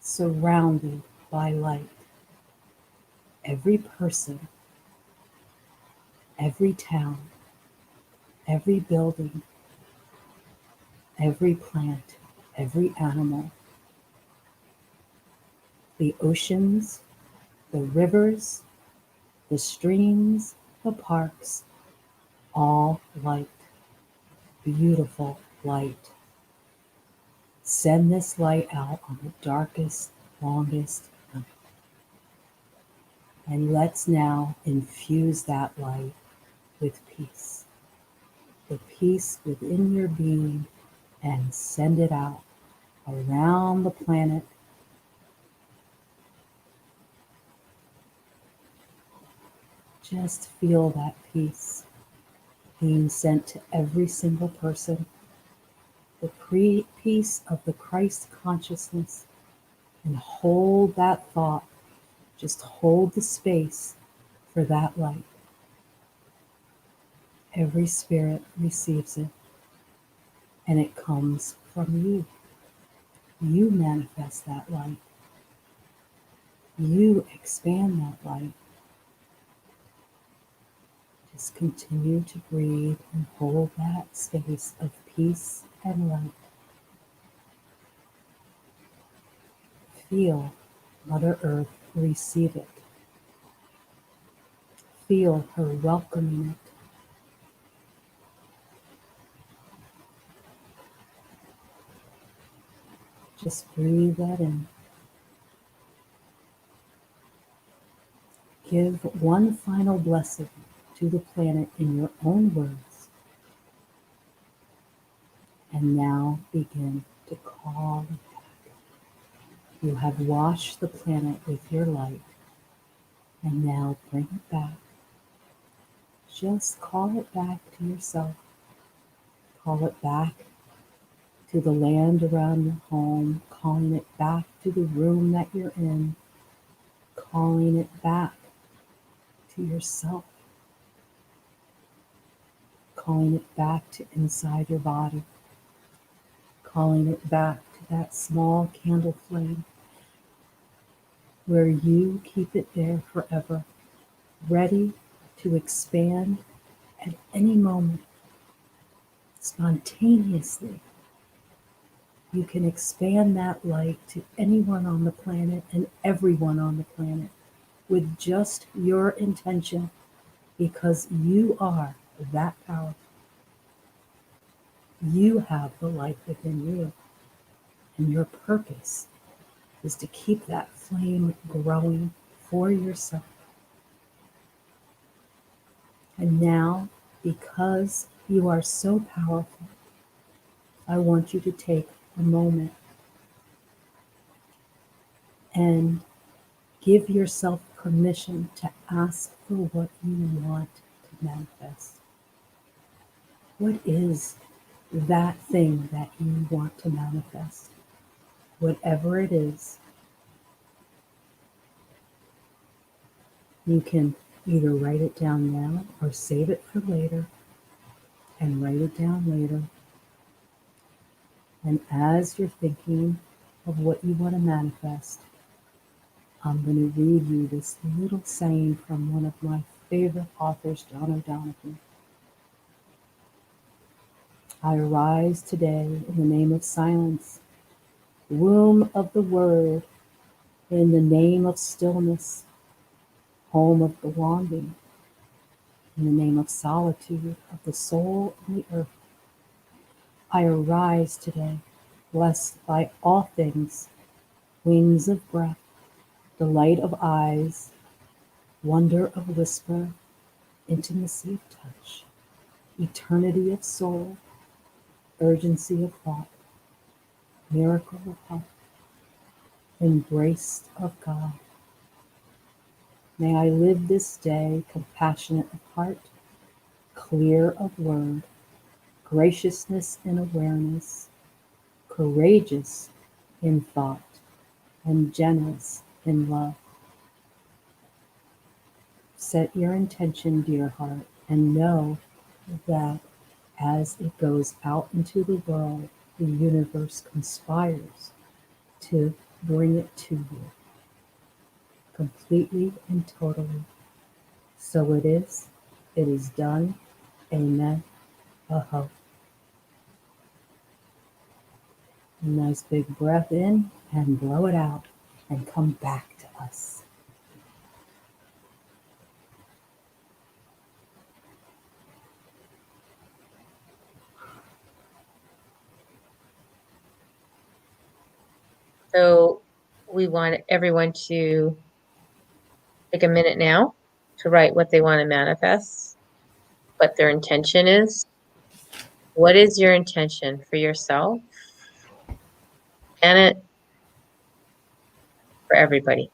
surrounded by light. Every person, every town, every building, every plant, every animal, the oceans, the rivers, the streams, the parks, all light, beautiful light. Send this light out on the darkest, longest night. And let's now infuse that light with peace. The peace within your being, and send it out around the planet. Just feel that peace being sent to every single person. The peace of the Christ consciousness, and hold that thought. Just hold the space for that light. Every spirit receives it, and it comes from you. You manifest that light. You expand that light. Just continue to breathe and hold that space of peace and light. Feel Mother Earth receive it. Feel her welcoming it. Just breathe that in. Give one final blessing to the planet in your own words. And now begin to call it back. You have washed the planet with your light. And now bring it back. just call it back to yourself. Call it back to the land around your home, calling it back to the room that you're in, calling it back to yourself, calling it back to inside your body, calling it back to that small candle flame where you keep it there forever, ready to expand at any moment, spontaneously. You can expand that light to anyone on the planet and everyone on the planet with just your intention, because you are that powerful. You have the light within you, and your purpose is to keep that flame growing for yourself. And now, because you are so powerful, I want you to take a moment and give yourself permission to ask for what you want to manifest. What is that thing that you want to manifest? Whatever it is, you can either write it down now or save it for later and write it down later. And as you're thinking of what you want to manifest, I'm going to read you this little saying from one of my favorite authors, John O'Donohue. I arise today in the name of silence, womb of the word, in the name of stillness, home of belonging, in the name of solitude of the soul and the earth. I arise today, blessed by all things, wings of breath, delight of eyes, wonder of whisper, intimacy of touch, eternity of soul, urgency of thought, miracle of heart, embraced of God. May I live this day compassionate of heart, clear of word, graciousness in awareness, courageous in thought, and generous in love. Set your intention, dear heart, and know that as it goes out into the world, the universe conspires to bring it to you, completely and totally. So it is done. Amen. Aho. Nice big breath in and blow it out and come back to us. So we want everyone to take a minute now to write what they want to manifest, what their intention is. What is your intention for yourself and it for everybody?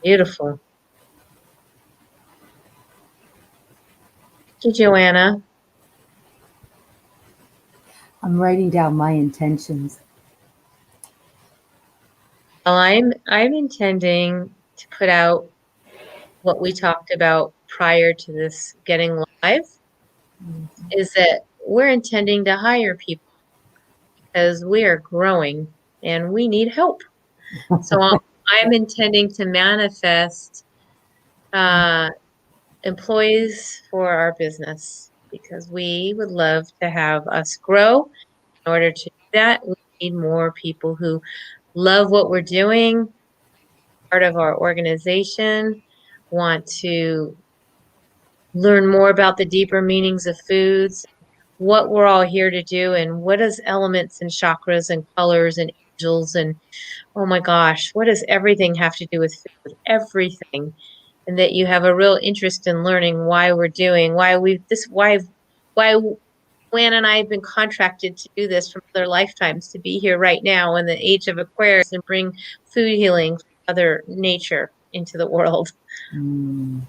Beautiful. Thank you, Joanna. I'm writing down my intentions. Well, I'm intending to put out what we talked about prior to this getting live, is that we're intending to hire people because we are growing and we need help. So I'm intending to manifest employees for our business because we would love to have us grow. In order to do that, we need more people who love what we're doing, part of our organization, want to learn more about the deeper meanings of foods, what we're all here to do, and what does elements and chakras and colors and angels and oh my gosh, what does everything have to do with food? Everything. And that you have a real interest in learning why we're doing, why Gwen and I have been contracted to do this from other lifetimes, to be here right now in the age of Aquarius and bring food healing from Mother Nature. into the world. Mm.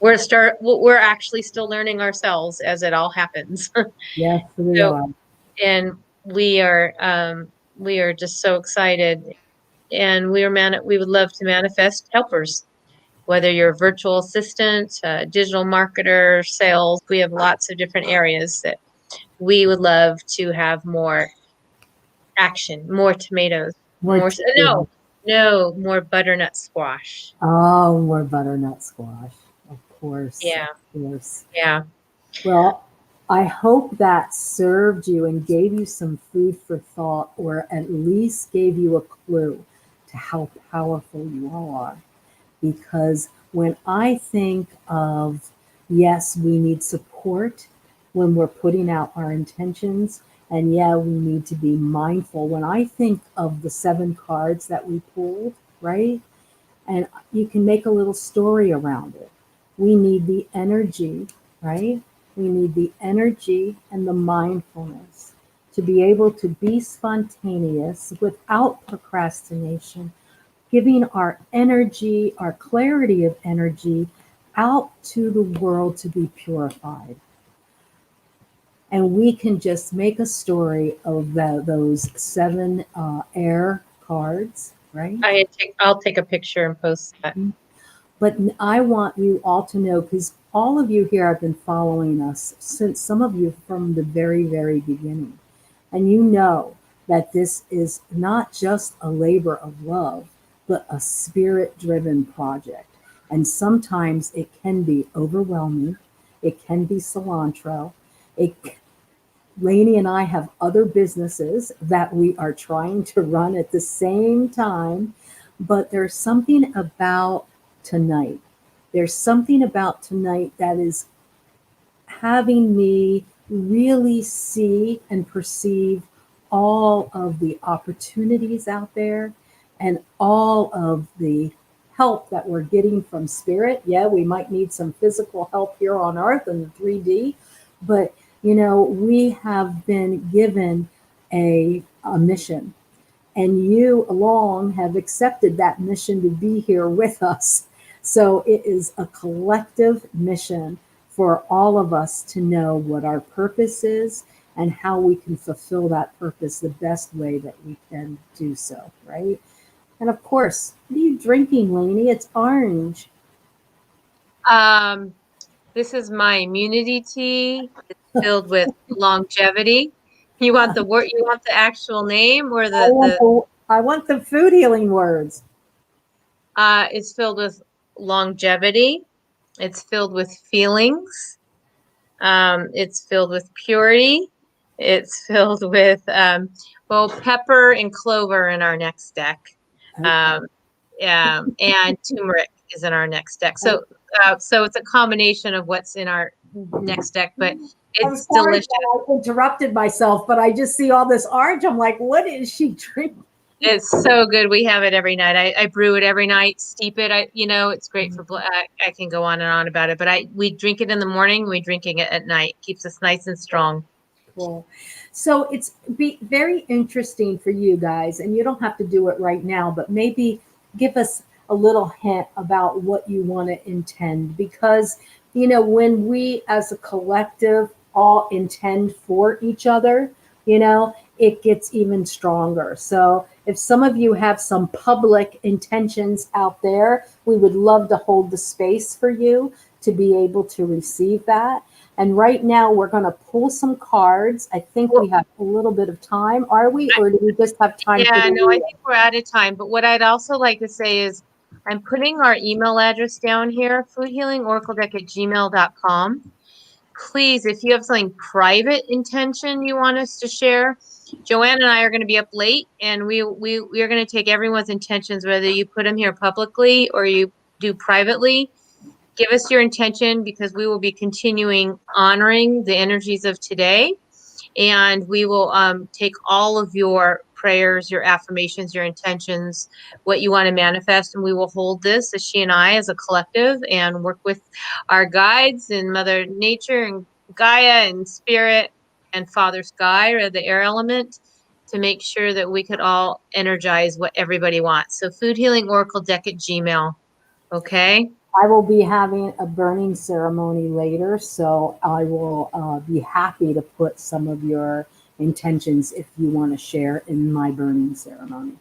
We're actually still learning ourselves as it all happens. Yes, we So, are. and we are just so excited, and we would love to manifest helpers, whether you're a virtual assistant, digital marketer, sales. We have lots of different areas that we would love to have more action, more tomatoes, More tomato. more butternut squash. Oh, more butternut squash. Of course, Yeah, of course. yeah. Well, I hope that served you and gave you some food for thought, or at least gave you a clue to how powerful you are. Because when I think of, yes, we need support when we're putting out our intentions, and yeah, we need to be mindful. When I think of the 7 cards that we pulled, right? And you can make a little story around it. We need the energy, right? We need the energy and the mindfulness to be able to be spontaneous without procrastination, giving our energy, our clarity of energy out to the world to be purified. And we can just make a story of those 7 air cards, right? I'll take a picture and post that. But I want you all to know, because all of you here have been following us since, some of you from the very, very beginning. And you know that this is not just a labor of love, but a spirit driven project. And sometimes it can be overwhelming, it can be cilantro. It, Lainey and I have other businesses that we are trying to run at the same time, but there's something about tonight. There's something about tonight that is having me really see and perceive all of the opportunities out there and all of the help that we're getting from spirit. Yeah, we might need some physical help here on earth in the 3D, but we have been given a mission, and you along have accepted that mission to be here with us. So it is a collective mission for all of us to know what our purpose is and how we can fulfill that purpose the best way that we can do so, right? And of course, what are you drinking, Lainey? It's orange. This is my immunity tea. It's filled with longevity. You want the word? You want the actual name or the? I want the food healing words. It's filled with longevity. It's filled with feelings. It's filled with purity. It's filled with pepper and clover in our next deck. Okay. And turmeric is in our next deck. So it's a combination of what's in our next deck, but I'm it's sorry delicious. that I interrupted myself, but I just see all this orange. I'm like, what is she drinking? It's so good. We have it every night. I brew it every night, steep it. It's great for blood. I can go on and on about it, but we drink it in the morning. We drinking it at night. Keeps us nice and strong. Cool. So it's very interesting for you guys, and you don't have to do it right now, but maybe give us a little hint about what you want to intend, because when we as a collective all intend for each other, it gets even stronger. So if some of you have some public intentions out there, we would love to hold the space for you to be able to receive that. And right now we're going to pull some cards. I think we have a little bit of time. Are we? Or do we just have time? Yeah, no, I think we're out of time. But what I'd also like to say is I'm putting our email address down here, foodhealingoracle@gmail.com. Please, if you have something private intention you want us to share, Joanne and I are going to be up late, and we are going to take everyone's intentions, whether you put them here publicly or you do privately. Give us your intention, because we will be continuing honoring the energies of today, and we will take all of your prayers, your affirmations, your intentions, what you want to manifest, and we will hold this as she and I as a collective and work with our guides and Mother Nature and Gaia and Spirit and Father Sky, or the air element, to make sure that we could all energize what everybody wants. So Food Healing Oracle deck at Gmail. Okay. I will be having a burning ceremony later, so I will be happy to put some of your intentions if you want to share in my burning ceremony.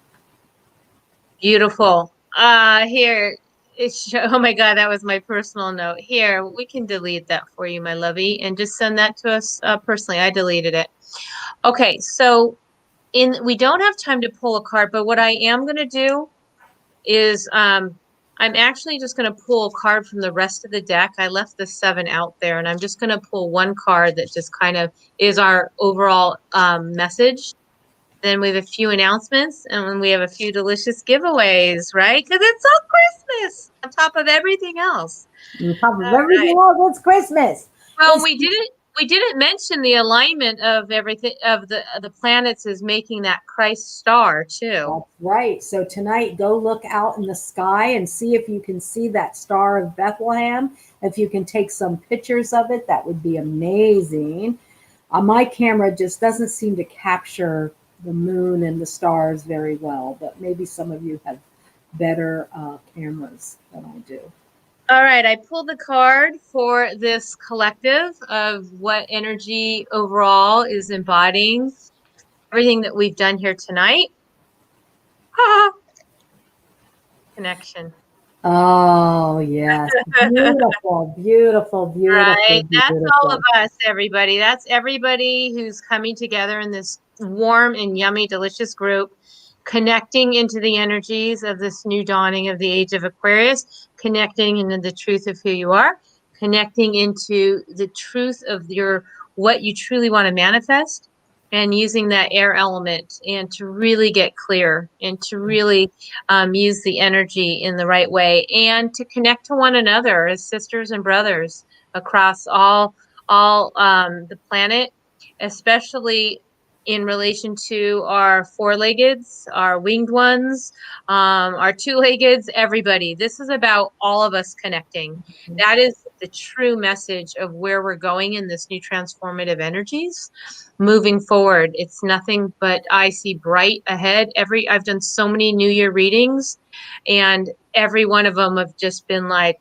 Beautiful. Here. Oh my God, that was my personal note. Here, we can delete that for you, my lovey, and just send that to us personally. I deleted it. Okay, so we don't have time to pull a card, but what I am going to do is I'm actually just going to pull a card from the rest of the deck. I left the 7 out there, and I'm just going to pull one card that just kind of is our overall message. Then we have a few announcements, and then we have a few delicious giveaways, right? Because it's all Christmas on top of everything else. On top of All everything right. else, it's Christmas. Well, we didn't mention the alignment of everything of the planets is making that Christ star too. That's right. So tonight, go look out in the sky and see if you can see that Star of Bethlehem. If you can take some pictures of it, that would be amazing. My camera just doesn't seem to capture the moon and the stars very well, but maybe some of you have better cameras than I do. All right, I pulled the card for this collective of what energy overall is embodying everything that we've done here tonight. Connection. Oh, yes. Beautiful, beautiful, beautiful, Right. That's all beautiful. of us, everybody. That's everybody who's coming together in this warm and yummy, delicious group, connecting into the energies of this new dawning of the age of Aquarius, connecting into the truth of who you are, connecting into the truth of what you truly want to manifest, and using that air element and to really get clear and to really use the energy in the right way and to connect to one another as sisters and brothers across all the planet, especially in relation to our four-leggeds, our winged ones, our two-leggeds, everybody. This is about all of us connecting. That is the true message of where we're going in this new transformative energies moving forward. It's nothing but I see bright ahead. I've done so many New Year readings, and every one of them have just been like,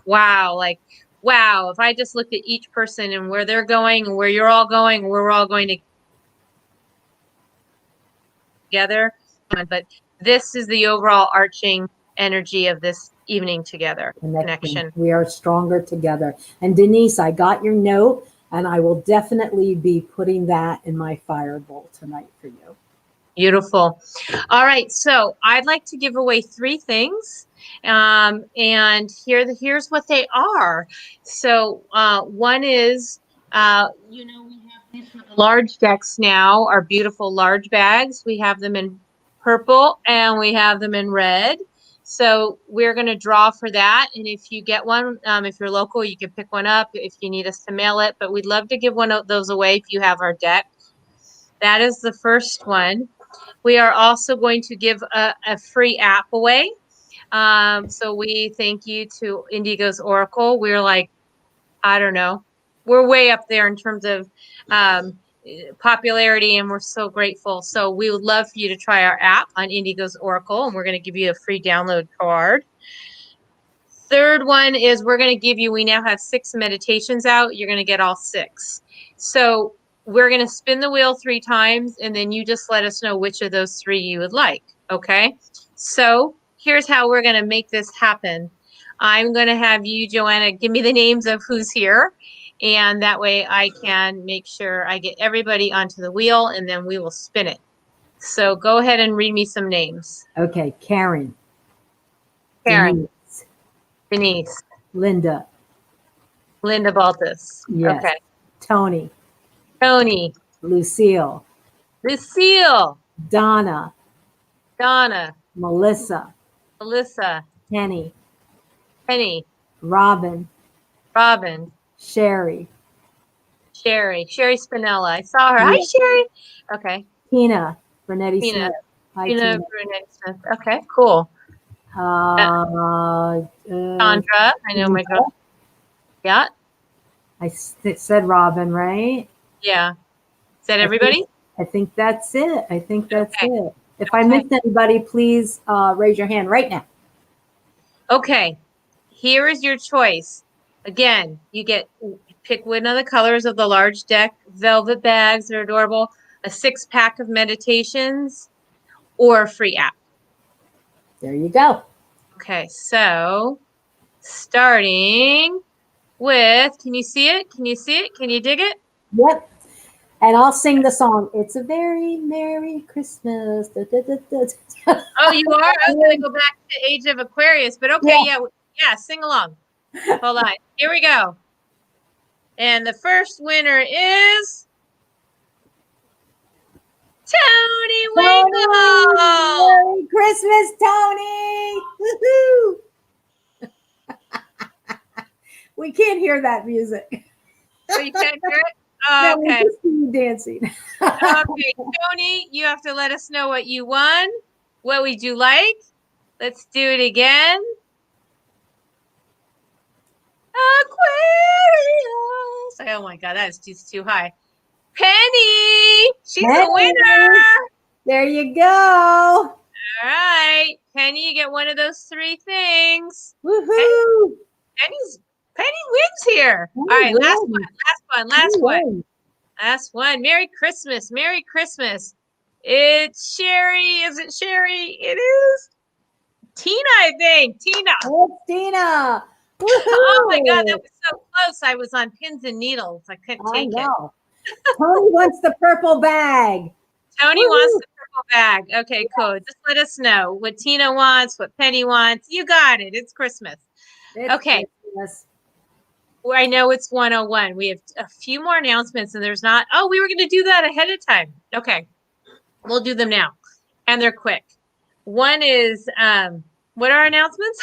wow, like, wow, if I just looked at each person and where they're going and where you're all going, where we're all going together. But this is the overall arching energy of this evening together. Connection. We are stronger together. And Denise, I got your note, and I will definitely be putting that in my fire bowl tonight for you. Beautiful. All right, so I'd like to give away 3 things, and here's what they are. So one is, we have these large decks now, our beautiful large bags. We have them in purple and we have them in red. So we're going to draw for that, and if you get one, if you're local, you can pick one up if you need us to mail it. But we'd love to give one of those away if you have our deck. That is the first one. We are also going to give a free app away. So we thank you to Indigo's Oracle. We're like, I don't know, we're way up there in terms of popularity, and we're so grateful. So we would love for you to try our app on Indigo's Oracle, and we're going to give you a free download card. Third one is we now have 6 meditations out. You're going to get all 6. So we're going to spin the wheel 3 times, and then you just let us know which of those 3 you would like. Okay. So here's how we're going to make this happen. I'm going to have you, Joanna, give me the names of who's here. And that way I can make sure I get everybody onto the wheel, and then we will spin it. So go ahead and read me some names. Okay. Karen. Denise. Linda Baltus. Yes. Okay. Tony. Lucille. Donna. Melissa. Penny. Robin. Sherry Spinella. I saw her. Yes. Hi, Sherry. Okay. Tina Brunetti Smith. Hi, Tina Brunetti Smith. Okay, cool. Chandra. I know my girl. Yeah. I said Robin, right? Yeah. Is that everybody? I think that's it. It. If I missed anybody, please raise your hand right now. Okay, here is your choice. Again, you pick one of the colors of the large deck velvet bags. They're adorable. A 6-pack of meditations or a free app. There you go. Okay, so starting with, can you see it? Can you see it? Can you dig it? Yep. And I'll sing the song. It's a very Merry Christmas. Da, da, da, da. Oh, you are? I was going to go back to Age of Aquarius, but okay, yeah, sing along. Hold on. Here we go. And the first winner is Tony Winkle. Merry Christmas, Tony! Woohoo! We can't hear that music. Oh, you can't hear it? Oh, No, okay. just you dancing. Okay, Tony, you have to let us know what you won. What would you like? Let's do it again. Aquarius. Oh my God, that's just too high. Penny, she's a winner. There you go. All right, Penny, you get one of those 3 things. Woohoo! Penny wins here. All right, last one. Merry Christmas. Merry Christmas. It's Sherry. Is it Sherry? It is Tina, I think. Tina. It's Tina. Woohoo! Oh my God, that was so close. I was on pins and needles. I couldn't take it. Tony wants the purple bag. Tony wants the purple bag. Okay, cool. Just let us know what Tina wants, what Penny wants. You got it. It's Christmas. Okay. Christmas. Well, I know it's 101. We have a few more announcements, and there's not. Oh, we were going to do that ahead of time. Okay. We'll do them now. And they're quick. One is, what are our announcements?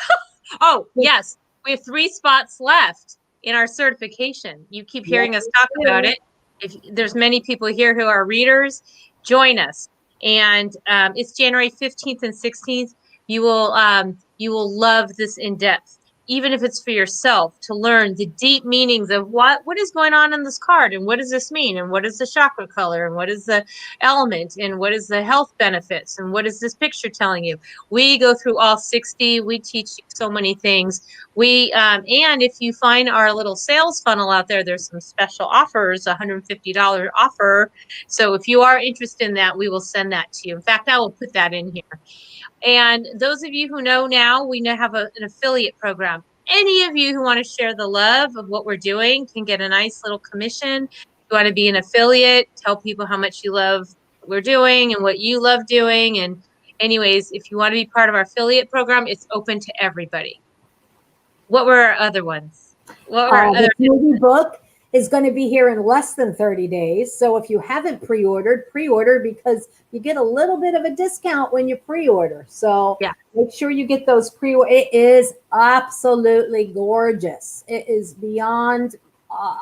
Oh, yes. We have 3 spots left in our certification. You keep hearing us talk about it. If there's many people here who are readers, join us. And it's January 15th and 16th. You will love this in depth, even if it's for yourself, to learn the deep meanings of what is going on in this card, and what does this mean, and what is the chakra color, and what is the element, and what is the health benefits, and what is this picture telling you. We go through all 60. We teach you so many things. And if you find our little sales funnel out there, there's some special offers, $150 offer. So if you are interested in that, we will send that to you. In fact, I will put that in here. And those of you who know now, we now have an affiliate program. Any of you who want to share the love of what we're doing can get a nice little commission. If you want to be an affiliate, tell people how much you love what we're doing and what you love doing. And anyways, if you want to be part of our affiliate program, it's open to everybody. What were our other ones? What were the movie book is going to be here in less than 30 days. So if you haven't pre-ordered, pre-order, because you get a little bit of a discount when you pre-order. So make sure you get those pre-order. It is absolutely gorgeous. It is beyond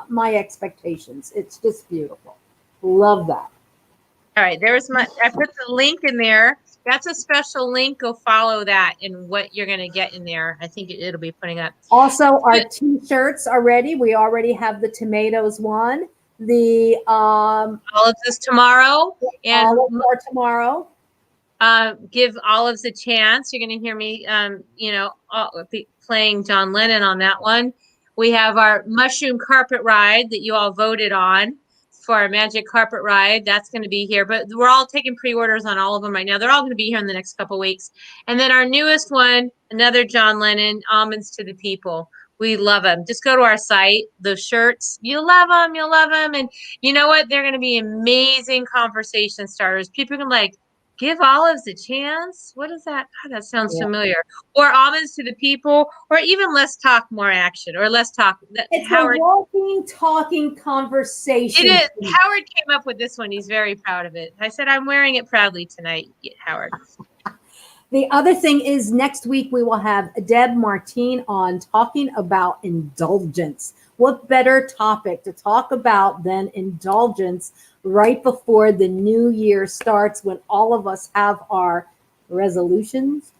my expectations. It's just beautiful. Love that. All right, I put the link in there. That's a special link. Go follow that and what you're going to get in there. I think it'll be putting up. Also, our t-shirts are ready. We already have the tomatoes one. The olives is tomorrow, and olives are tomorrow. Give olives a chance. You're going to hear me, playing John Lennon on that one. We have our mushroom carpet ride that you all voted on for our magic carpet ride. That's going to be here, but we're all taking pre-orders on all of them right now. They're all going to be here in the next couple of weeks. And then our newest one, another John Lennon, Almonds to the People. We love them. Just go to our site. Those shirts, you'll love them. You'll love them. And you know what? They're going to be amazing conversation starters. People can give olives a chance. What is that? God, that sounds familiar. Or Almonds to the People, or even Less Talk, More Action, or Less Talk. It's Howard, a walking, talking conversation. It is. Howard came up with this one. He's very proud of it. I said, I'm wearing it proudly tonight, Howard. The other thing is next week we will have Deb Martine on talking about indulgence. What better topic to talk about than indulgence right before the new year starts, when all of us have our resolutions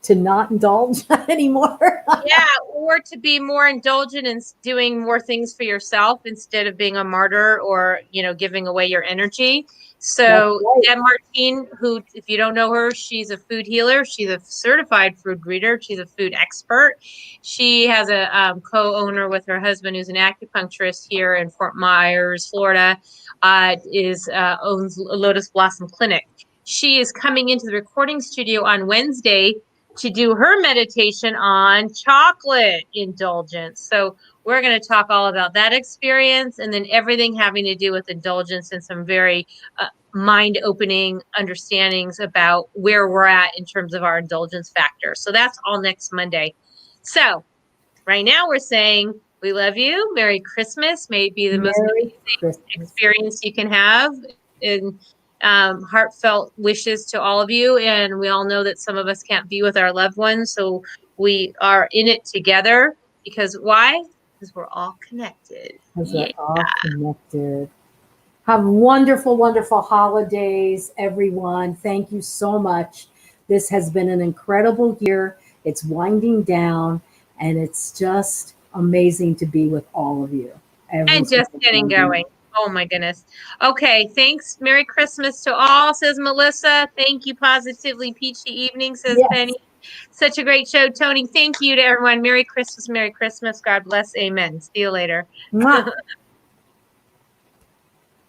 to not indulge anymore. Yeah, or to be more indulgent and doing more things for yourself instead of being a martyr or, giving away your energy. So Right. Deb Martine, who, if you don't know her, she's a food healer. She's a certified food reader. She's a food expert. She has a co-owner with her husband, who's an acupuncturist here in Fort Myers, Florida, owns Lotus Blossom Clinic. She is coming into the recording studio on Wednesday to do her meditation on chocolate indulgence. So we're going to talk all about that experience and then everything having to do with indulgence and some very mind-opening understandings about where we're at in terms of our indulgence factor. So that's all next Monday. So right now we're saying we love you. Merry Christmas. May it be the most amazing experience you can have. And heartfelt wishes to all of you. And we all know that some of us can't be with our loved ones. So we are in it together because why? Because we're all connected. Because we're all connected. Have wonderful, wonderful holidays, everyone. Thank you so much. This has been an incredible year. It's winding down, and it's just amazing to be with all of you. And just getting going. Oh my goodness. Okay. Thanks. Merry Christmas to all, says Melissa. Thank you. Positively Peachy Evening, says Penny. Such a great show, Tony. Thank you to everyone. Merry Christmas. Merry Christmas. God bless. Amen. See you later.